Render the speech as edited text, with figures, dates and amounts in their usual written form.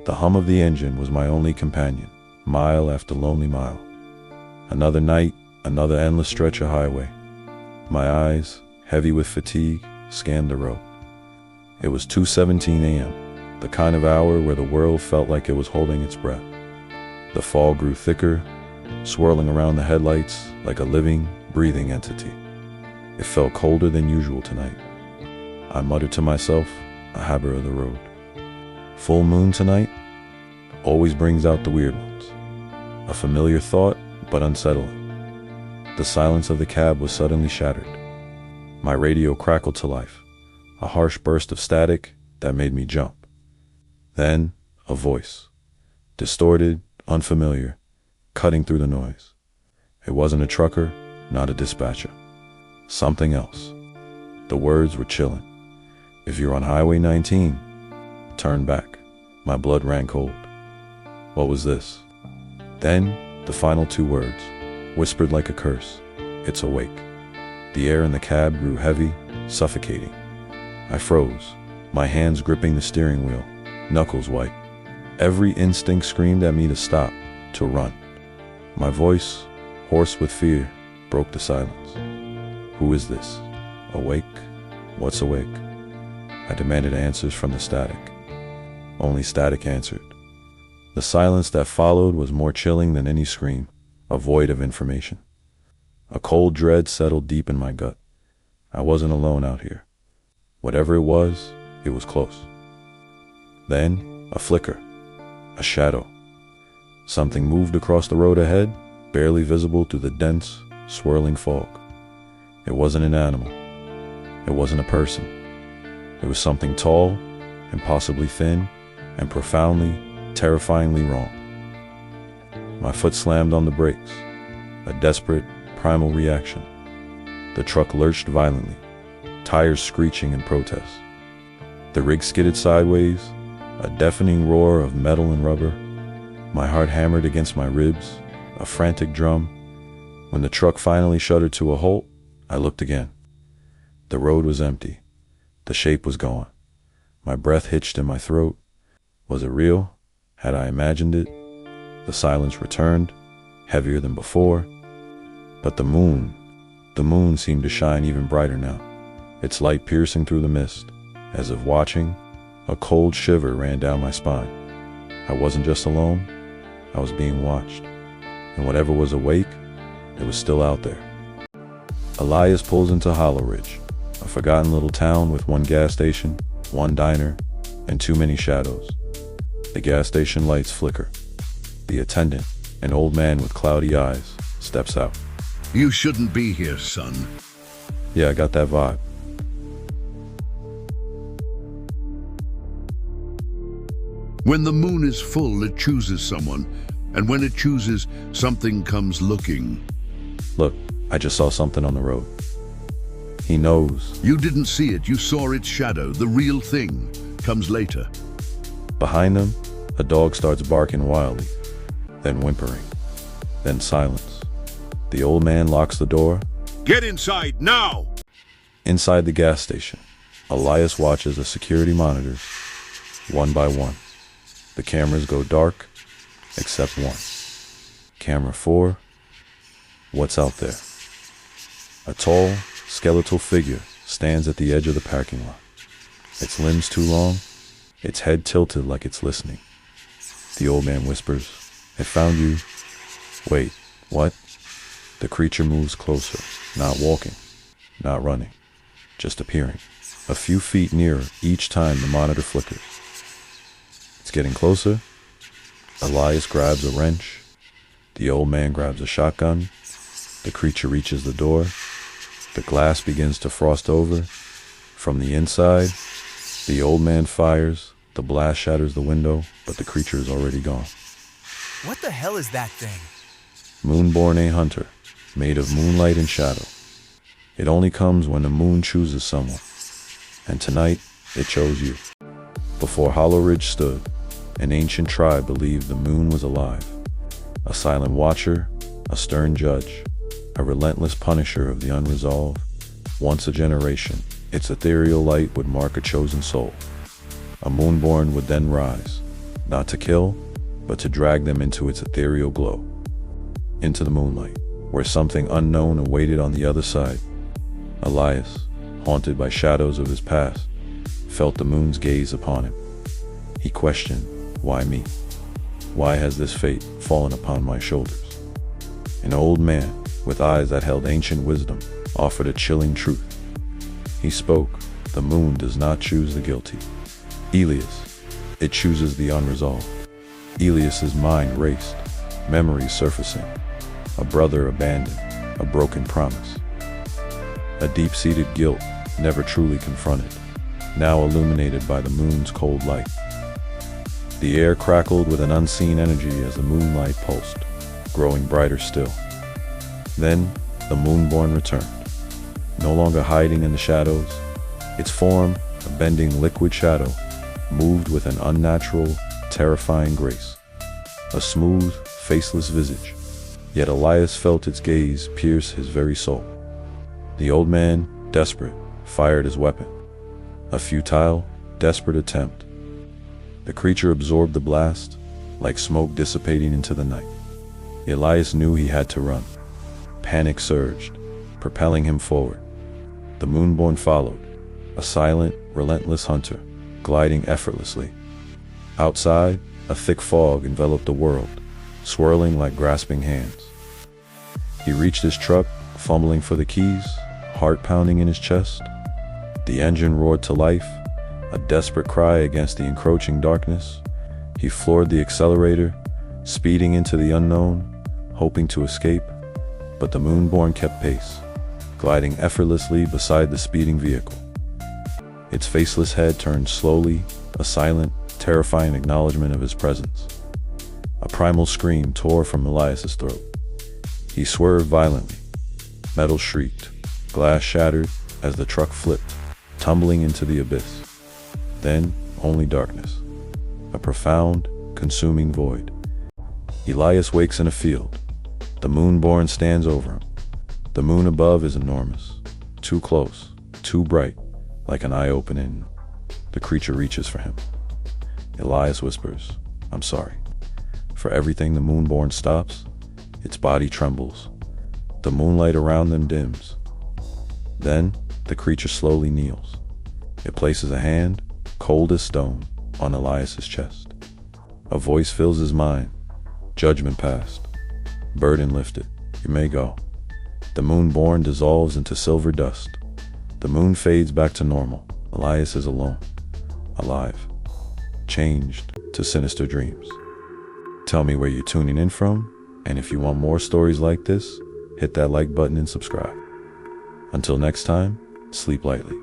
The hum of the engine was my only companion, mile after lonely mile. Another night, another endless stretch of highway. My eyes, heavy with fatigue, scanned the road. It was 2:17 a.m., the kind of hour where the world felt like it was holding its breath. The fog grew thicker, swirling around the headlights like a living, breathing entity. It felt colder than usual tonight. I muttered to myself, a habit of the road. Full moon tonight always brings out the weird ones. A familiar thought, but unsettling. The silence of the cab was suddenly shattered. My radio crackled to life, a harsh burst of static that made me jump. Then, a voice, distorted, unfamiliar, cutting through the noise. It wasn't a trucker, not a dispatcher. Something else. The words were chilling. If you're on Highway 19, turn back. My blood ran cold. What was this? Then, the final two words, whispered like a curse. It's awake. The air in the cab grew heavy, suffocating. I froze, my hands gripping the steering wheel, knuckles white. Every instinct screamed at me to stop, to run. My voice, hoarse with fear, broke the silence. Who is this? Awake? What's awake? I demanded answers from the static. Only static answered. The silence that followed was more chilling than any scream, a void of information. A cold dread settled deep in my gut. I wasn't alone out here. Whatever it was close. Then, a flicker, a shadow. Something moved across the road ahead, barely visible through the dense, swirling fog. It wasn't an animal. It wasn't a person. It was something tall, impossibly thin, and profoundly, terrifyingly wrong. My foot slammed on the brakes, a desperate, primal reaction. The truck lurched violently, tires screeching in protest. The rig skidded sideways, a deafening roar of metal and rubber. My heart hammered against my ribs, a frantic drum. When the truck finally shuddered to a halt, I looked again. The road was empty. The shape was gone. My breath hitched in my throat. Was it real? Had I imagined it? The silence returned, heavier than before. But the moon seemed to shine even brighter now, its light piercing through the mist. As if watching, a cold shiver ran down my spine. I wasn't just alone, I was being watched. And whatever was awake, it was still out there. Elias pulls into Hollow Ridge, a forgotten little town with one gas station, one diner, and too many shadows. The gas station lights flicker. The attendant, an old man with cloudy eyes, steps out. You shouldn't be here, son. Yeah, I got that vibe. When the moon is full, it chooses someone, and when it chooses, something comes looking. Look, I just saw something on the road. He knows. You didn't see it, you saw its shadow. The real thing comes later. Behind them, a dog starts barking wildly, then whimpering, then silence. The old man locks the door. Get inside, now! Inside the gas station, Elias watches the security monitors, one by one. The cameras go dark, except one. Camera 4. What's out there? A tall, skeletal figure stands at the edge of the parking lot. Its limbs too long, its head tilted like it's listening. The old man whispers, "I found you." Wait, what? The creature moves closer, not walking, not running, just appearing. A few feet nearer each time the monitor flickers. It's getting closer. Elias grabs a wrench. The old man grabs a shotgun. The creature reaches the door. The glass begins to frost over. From the inside, the old man fires. The blast shatters the window, but the creature is already gone. What the hell is that thing? Moonborn a hunter, made of moonlight and shadow. It only comes when the moon chooses someone. And tonight, it chose you. Before Hollow Ridge stood, an ancient tribe believed the moon was alive. A silent watcher, a stern judge, a relentless punisher of the unresolved. Once a generation, its ethereal light would mark a chosen soul. A moonborn would then rise, not to kill, but to drag them into its ethereal glow, into the moonlight, where something unknown awaited on the other side. Elias, haunted by shadows of his past, felt the moon's gaze upon him. He questioned, why me? Why has this fate fallen upon my shoulders? An old man, with eyes that held ancient wisdom, offered a chilling truth. He spoke, the moon does not choose the guilty. Elias, it chooses the unresolved. Elias's mind raced, memories surfacing. A brother abandoned, a broken promise. A deep-seated guilt, never truly confronted, now illuminated by the moon's cold light. The air crackled with an unseen energy as the moonlight pulsed, growing brighter still. Then, the Moonborn returned, no longer hiding in the shadows. Its form, a bending liquid shadow, moved with an unnatural, terrifying grace. A smooth, faceless visage, yet Elias felt its gaze pierce his very soul. The old man, desperate, fired his weapon. A futile, desperate attempt. The creature absorbed the blast, like smoke dissipating into the night. Elias knew he had to run. Panic surged, propelling him forward. The Moonborn followed, a silent, relentless hunter, gliding effortlessly. Outside, a thick fog enveloped the world, swirling like grasping hands. He reached his truck, fumbling for the keys, heart pounding in his chest. The engine roared to life, a desperate cry against the encroaching darkness. He floored the accelerator, speeding into the unknown, hoping to escape, but the Moonborn kept pace, gliding effortlessly beside the speeding vehicle. Its faceless head turned slowly, a silent, terrifying acknowledgement of his presence. A primal scream tore from Elias's throat. He swerved violently. Metal shrieked, glass shattered as the truck flipped, tumbling into the abyss. Then, only darkness. A profound, consuming void. Elias wakes in a field. The Moonborn stands over him. The moon above is enormous. Too close, too bright, like an eye opening. The creature reaches for him. Elias whispers, "I'm sorry." For everything the Moonborn stops, its body trembles. The moonlight around them dims. Then, the creature slowly kneels. It places a hand, cold as stone, on Elias's chest. A voice fills his mind. Judgment passed. Burden lifted. You may go. The Moonborn dissolves into silver dust. The moon fades back to normal. Elias is alone. Alive. Changed to sinister dreams. Tell me where you're tuning in from, and if you want more stories like this, hit that like button and subscribe. Until next time, sleep lightly.